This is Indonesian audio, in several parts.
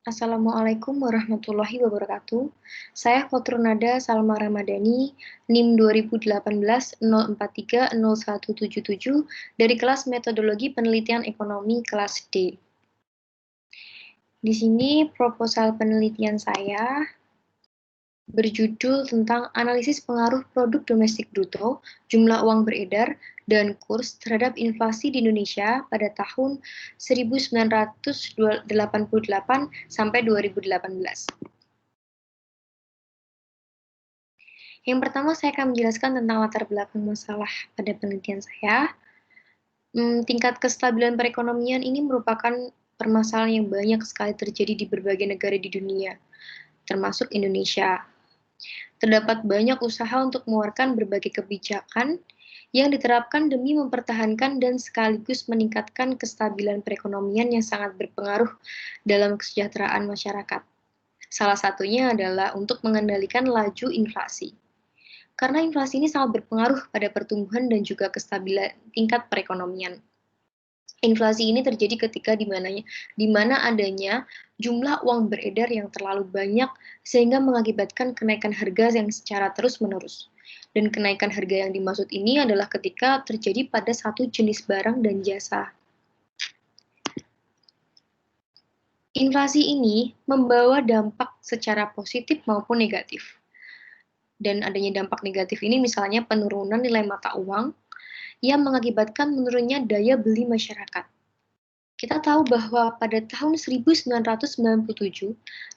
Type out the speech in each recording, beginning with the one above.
Assalamualaikum warahmatullahi wabarakatuh. Saya Kotrunada Salma Ramadhani, NIM 2018 0430177 dari kelas Metodologi Penelitian Ekonomi kelas D. Di sini proposal penelitian saya berjudul tentang analisis pengaruh produk domestik bruto, jumlah uang beredar, dan kurs terhadap inflasi di Indonesia pada tahun 1988 sampai 2018. Yang pertama, saya akan menjelaskan tentang latar belakang masalah pada penelitian saya. Tingkat kestabilan perekonomian ini merupakan permasalahan yang banyak sekali terjadi di berbagai negara di dunia, termasuk Indonesia. Terdapat banyak usaha untuk mengeluarkan berbagai kebijakan yang diterapkan demi mempertahankan dan sekaligus meningkatkan kestabilan perekonomian yang sangat berpengaruh dalam kesejahteraan masyarakat. Salah satunya adalah untuk mengendalikan laju inflasi. Karena inflasi ini sangat berpengaruh pada pertumbuhan dan juga kestabilan tingkat perekonomian. Inflasi ini terjadi ketika di mana adanya jumlah uang beredar yang terlalu banyak sehingga mengakibatkan kenaikan harga yang secara terus-menerus. Dan kenaikan harga yang dimaksud ini adalah ketika terjadi pada satu jenis barang dan jasa. Inflasi ini membawa dampak secara positif maupun negatif. Dan adanya dampak negatif ini misalnya penurunan nilai mata uang yang mengakibatkan menurunnya daya beli masyarakat. Kita tahu bahwa pada tahun 1997,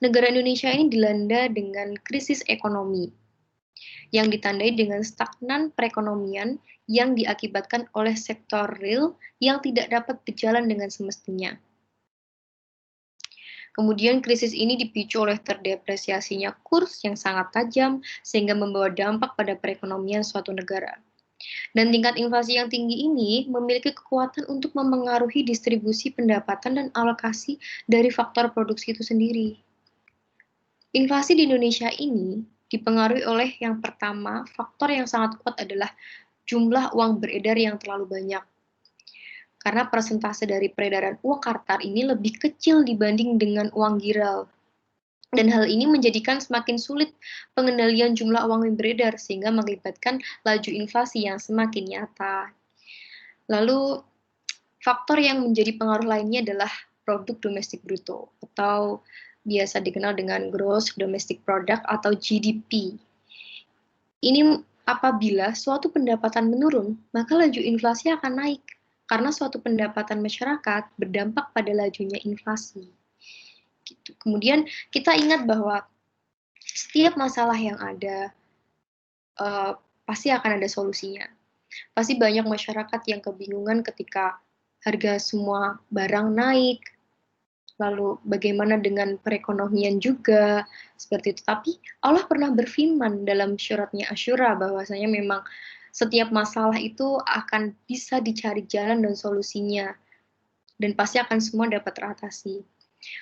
negara Indonesia ini dilanda dengan krisis ekonomi yang ditandai dengan stagnan perekonomian yang diakibatkan oleh sektor real yang tidak dapat berjalan dengan semestinya. Kemudian krisis ini dipicu oleh terdepresiasinya kurs yang sangat tajam sehingga membawa dampak pada perekonomian suatu negara. Dan tingkat inflasi yang tinggi ini memiliki kekuatan untuk memengaruhi distribusi pendapatan dan alokasi dari faktor produksi itu sendiri. Inflasi di Indonesia ini dipengaruhi oleh yang pertama, faktor yang sangat kuat adalah jumlah uang beredar yang terlalu banyak. Karena persentase dari peredaran uang kartar ini lebih kecil dibanding dengan uang giral. Dan hal ini menjadikan semakin sulit pengendalian jumlah uang yang beredar sehingga mengakibatkan laju inflasi yang semakin nyata. Lalu, faktor yang menjadi pengaruh lainnya adalah produk domestik bruto atau biasa dikenal dengan gross domestic product atau GDP. Ini apabila suatu pendapatan menurun, maka laju inflasi akan naik karena suatu pendapatan masyarakat berdampak pada lajunya inflasi. Gitu. Kemudian kita ingat bahwa setiap masalah yang ada pasti akan ada solusinya. Pasti banyak masyarakat yang kebingungan ketika harga semua barang naik, lalu bagaimana dengan perekonomian juga, seperti itu. Tapi Allah pernah berfirman dalam suratnya Asyura bahwasanya memang setiap masalah itu akan bisa dicari jalan dan solusinya, dan pasti akan semua dapat teratasi.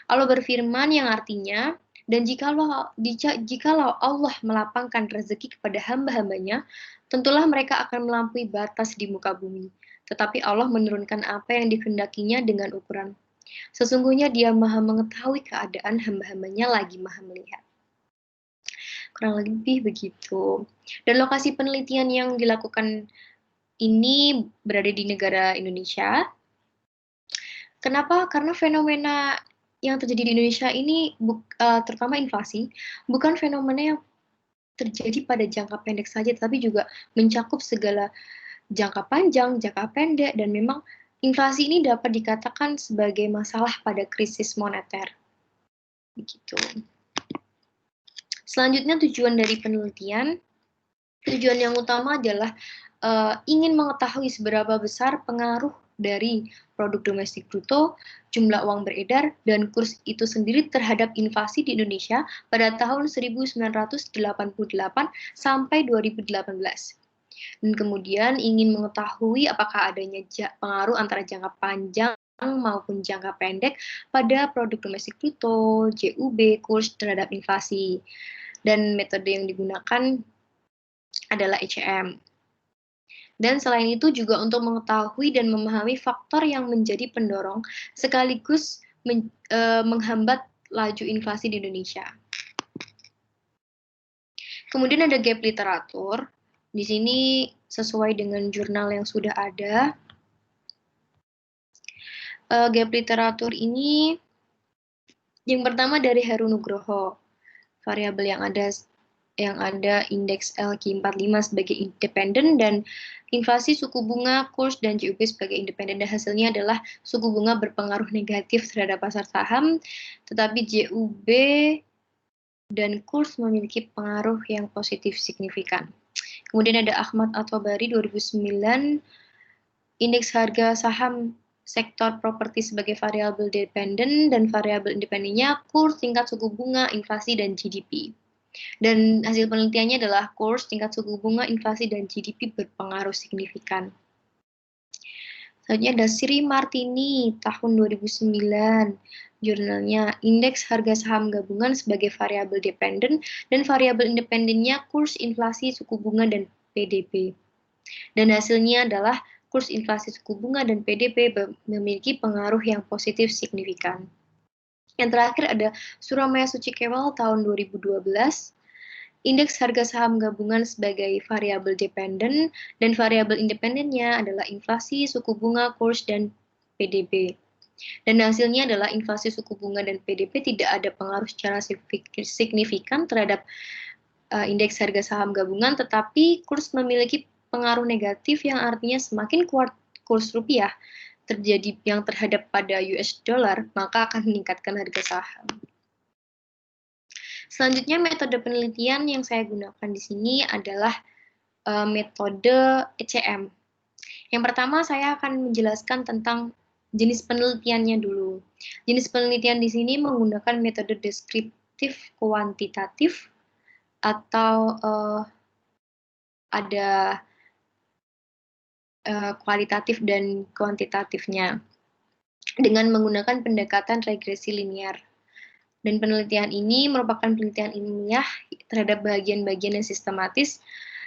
Allah berfirman yang artinya, dan jikalau Allah melapangkan rezeki kepada hamba-hambanya, tentulah mereka akan melampaui batas di muka bumi. Tetapi Allah menurunkan apa yang dikehendakinya dengan ukuran. Sesungguhnya Dia Maha mengetahui keadaan hamba-hambanya lagi Maha melihat. Kurang lebih begitu. Dan lokasi penelitian yang dilakukan ini berada di negara Indonesia. Kenapa? Karena fenomena yang terjadi di Indonesia ini, terutama inflasi, bukan fenomena yang terjadi pada jangka pendek saja, tapi juga mencakup segala jangka panjang, jangka pendek, dan memang inflasi ini dapat dikatakan sebagai masalah pada krisis moneter. Begitu. Selanjutnya tujuan dari penelitian, tujuan yang utama adalah ingin mengetahui seberapa besar pengaruh dari produk domestik bruto, jumlah uang beredar, dan kurs itu sendiri terhadap inflasi di Indonesia pada tahun 1988 sampai 2018. Dan kemudian ingin mengetahui apakah adanya pengaruh antara jangka panjang maupun jangka pendek pada produk domestik bruto, JUB, kurs terhadap inflasi. Dan metode yang digunakan adalah ECM. Dan selain itu juga untuk mengetahui dan memahami faktor yang menjadi pendorong sekaligus menghambat laju inflasi di Indonesia. Kemudian ada gap literatur. Di sini sesuai dengan jurnal yang sudah ada. Gap literatur ini yang pertama dari Heru Nugroho. Variabel yang ada indeks LQ45 sebagai independen dan inflasi suku bunga, kurs, dan JUB sebagai independen. Dan hasilnya adalah suku bunga berpengaruh negatif terhadap pasar saham, tetapi JUB dan kurs memiliki pengaruh yang positif signifikan. Kemudian ada Ahmad At-Tabari 2009, indeks harga saham sektor properti sebagai variabel dependen dan variabel independennya kurs, tingkat suku bunga, inflasi, dan GDP. Dan hasil penelitiannya adalah kurs, tingkat suku bunga, inflasi, dan GDP berpengaruh signifikan. Selanjutnya ada Sri Martini tahun 2009. Jurnalnya indeks harga saham gabungan sebagai variabel dependen dan variabel independennya kurs, inflasi, suku bunga, dan PDB. Dan hasilnya adalah kurs inflasi suku bunga dan PDB memiliki pengaruh yang positif signifikan. Yang terakhir ada Suramaya Suchikewal tahun 2012. Indeks harga saham gabungan sebagai variabel dependen dan variabel independennya adalah inflasi, suku bunga, kurs, dan PDB. Dan hasilnya adalah inflasi suku bunga dan PDB tidak ada pengaruh secara signifikan terhadap indeks harga saham gabungan, tetapi kurs memiliki pengaruh negatif yang artinya semakin kuat kurs rupiah terjadi yang terhadap pada US dollar, maka akan meningkatkan harga saham. Selanjutnya metode penelitian yang saya gunakan di sini adalah metode ECM. Yang pertama saya akan menjelaskan tentang jenis penelitiannya dulu. Jenis penelitian di sini menggunakan metode deskriptif kuantitatif atau ada kualitatif dan kuantitatifnya dengan menggunakan pendekatan regresi linear. Dan penelitian ini merupakan penelitian ilmiah terhadap bagian-bagian yang sistematis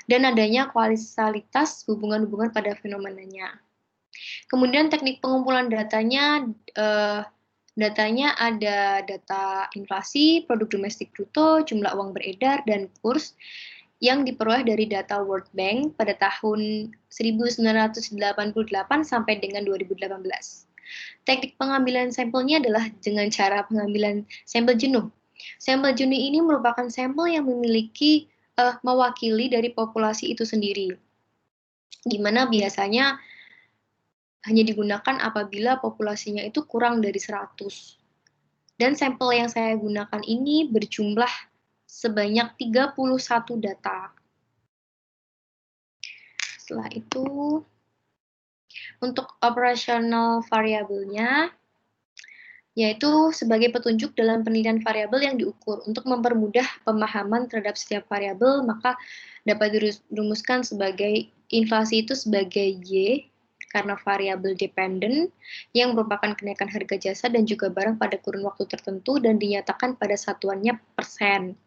dan adanya kualitativitas hubungan-hubungan pada fenomenanya. Kemudian teknik pengumpulan datanya ada data inflasi, produk domestik bruto, jumlah uang beredar, dan kurs yang diperoleh dari data World Bank pada tahun 1988 sampai dengan 2018. Teknik pengambilan sampelnya adalah dengan cara pengambilan sampel jenuh. Sampel jenuh ini merupakan sampel yang mewakili dari populasi itu sendiri, di mana biasanya hanya digunakan apabila populasinya itu kurang dari 100. Dan sampel yang saya gunakan ini berjumlah sebanyak 31 data. Setelah itu, untuk operational variabelnya, yaitu sebagai petunjuk dalam penelitian variabel yang diukur. Untuk mempermudah pemahaman terhadap setiap variabel, maka dapat dirumuskan sebagai inflasi itu sebagai Y, karena variabel dependen, yang merupakan kenaikan harga jasa dan juga barang pada kurun waktu tertentu dan dinyatakan pada satuannya persen.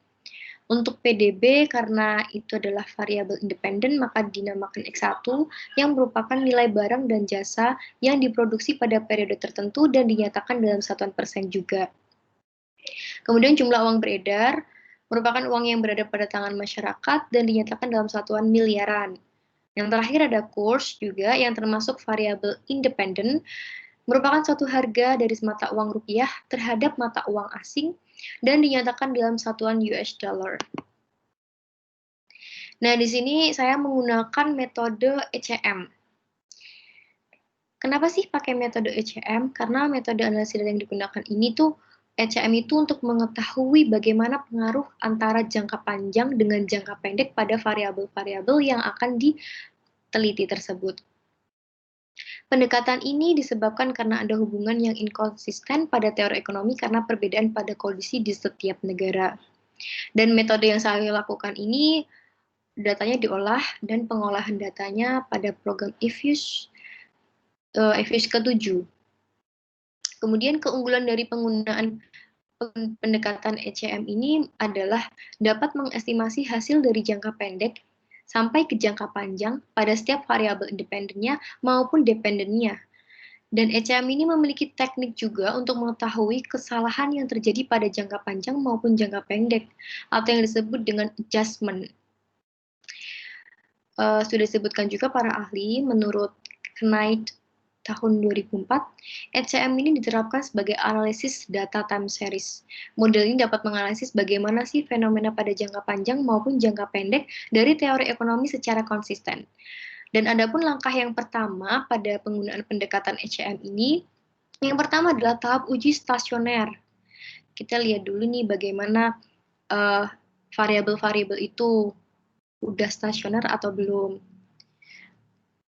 Untuk PDB, karena itu adalah variabel independen, maka dinamakan X1, yang merupakan nilai barang dan jasa yang diproduksi pada periode tertentu dan dinyatakan dalam satuan persen juga. Kemudian jumlah uang beredar, merupakan uang yang berada pada tangan masyarakat dan dinyatakan dalam satuan miliaran. Yang terakhir ada kurs juga, yang termasuk variabel independen, merupakan suatu harga dari mata uang rupiah terhadap mata uang asing dan dinyatakan dalam satuan US dollar. Nah, di sini saya menggunakan metode ECM. Kenapa sih pakai metode ECM? Karena metode analisis data yang digunakan ini tuh ECM itu untuk mengetahui bagaimana pengaruh antara jangka panjang dengan jangka pendek pada variabel-variabel yang akan diteliti tersebut. Pendekatan ini disebabkan karena ada hubungan yang inkonsisten pada teori ekonomi karena perbedaan pada kondisi di setiap negara. Dan metode yang saya lakukan ini, datanya diolah dan pengolahan datanya pada program EFUSE ke-7. Kemudian keunggulan dari penggunaan pendekatan ECM ini adalah dapat mengestimasi hasil dari jangka pendek sampai ke jangka panjang pada setiap variabel independennya maupun dependennya. Dan ECM ini memiliki teknik juga untuk mengetahui kesalahan yang terjadi pada jangka panjang maupun jangka pendek, atau yang disebut dengan adjustment. Sudah disebutkan juga para ahli, menurut Knight tahun 2004, ECM ini diterapkan sebagai analisis data time series. Model ini dapat menganalisis bagaimana sih fenomena pada jangka panjang maupun jangka pendek dari teori ekonomi secara konsisten. Dan adapun langkah yang pertama pada penggunaan pendekatan ECM ini, yang pertama adalah tahap uji stasioner. Kita lihat dulu nih bagaimana variabel-variabel itu udah stasioner atau belum.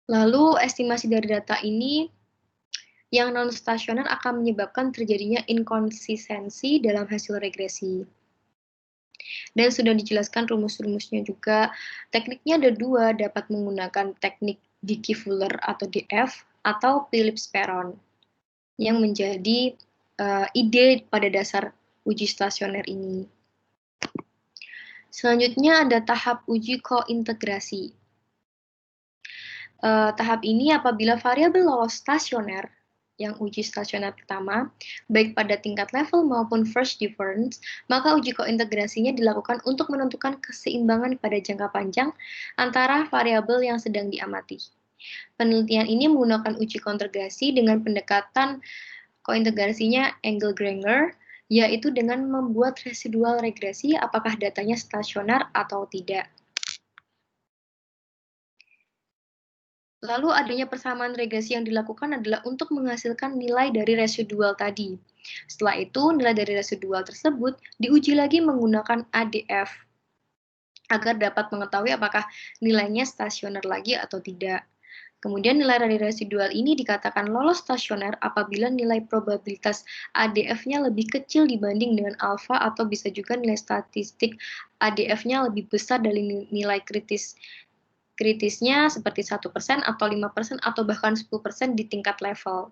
Lalu estimasi dari data ini yang non-stasioner akan menyebabkan terjadinya inkonsistensi dalam hasil regresi. Dan sudah dijelaskan rumus-rumusnya juga. Tekniknya ada dua, dapat menggunakan teknik Dickey-Fuller atau DF, atau Phillips-Perron, yang menjadi ide pada dasar uji stasioner ini. Selanjutnya ada tahap uji kointegrasi. Tahap ini apabila variabel lolos stasioner, yang uji stasioner pertama, baik pada tingkat level maupun first difference, maka uji kointegrasinya dilakukan untuk menentukan keseimbangan pada jangka panjang antara variabel yang sedang diamati. Penelitian ini menggunakan uji kointegrasi dengan pendekatan kointegrasinya Engelgranger, yaitu dengan membuat residual regresi apakah datanya stasioner atau tidak. Lalu adanya persamaan regresi yang dilakukan adalah untuk menghasilkan nilai dari residual tadi. Setelah itu, nilai dari residual tersebut diuji lagi menggunakan ADF agar dapat mengetahui apakah nilainya stasioner lagi atau tidak. Kemudian nilai dari residual ini dikatakan lolos stasioner apabila nilai probabilitas ADF-nya lebih kecil dibanding dengan alfa, atau bisa juga nilai statistik ADF-nya lebih besar dari nilai kritisnya seperti 1% atau 5% atau bahkan 10% di tingkat level.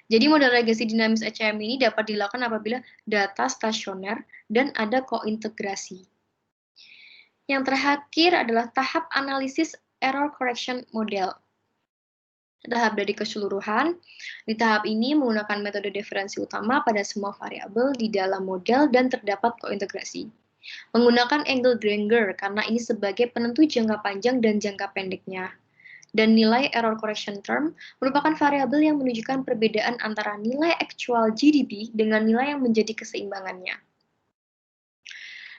Jadi model regresi dinamis ECM ini dapat dilakukan apabila data stasioner dan ada kointegrasi. Yang terakhir adalah tahap analisis error correction model. Tahap dari keseluruhan, di tahap ini menggunakan metode diferensi utama pada semua variabel di dalam model dan terdapat kointegrasi. Menggunakan Engelgranger karena ini sebagai penentu jangka panjang dan jangka pendeknya. Dan nilai error correction term merupakan variabel yang menunjukkan perbedaan antara nilai actual GDP dengan nilai yang menjadi keseimbangannya.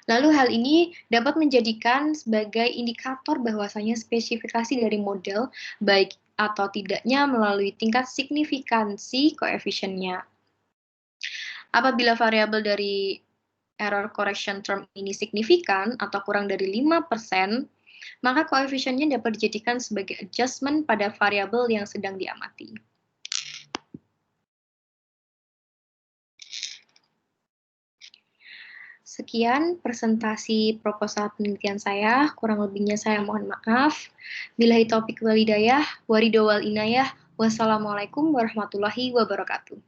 Lalu hal ini dapat menjadikan sebagai indikator bahwasanya spesifikasi dari model baik atau tidaknya melalui tingkat signifikansi koefisiennya. Apabila variabel dari error correction term ini signifikan atau kurang dari 5%, maka koefisiennya dapat dijadikan sebagai adjustment pada variabel yang sedang diamati. Sekian presentasi proposal penelitian saya, kurang lebihnya saya mohon maaf. Billahi taufik wal hidayah, waridho wal inayah, wassalamualaikum warahmatullahi wabarakatuh.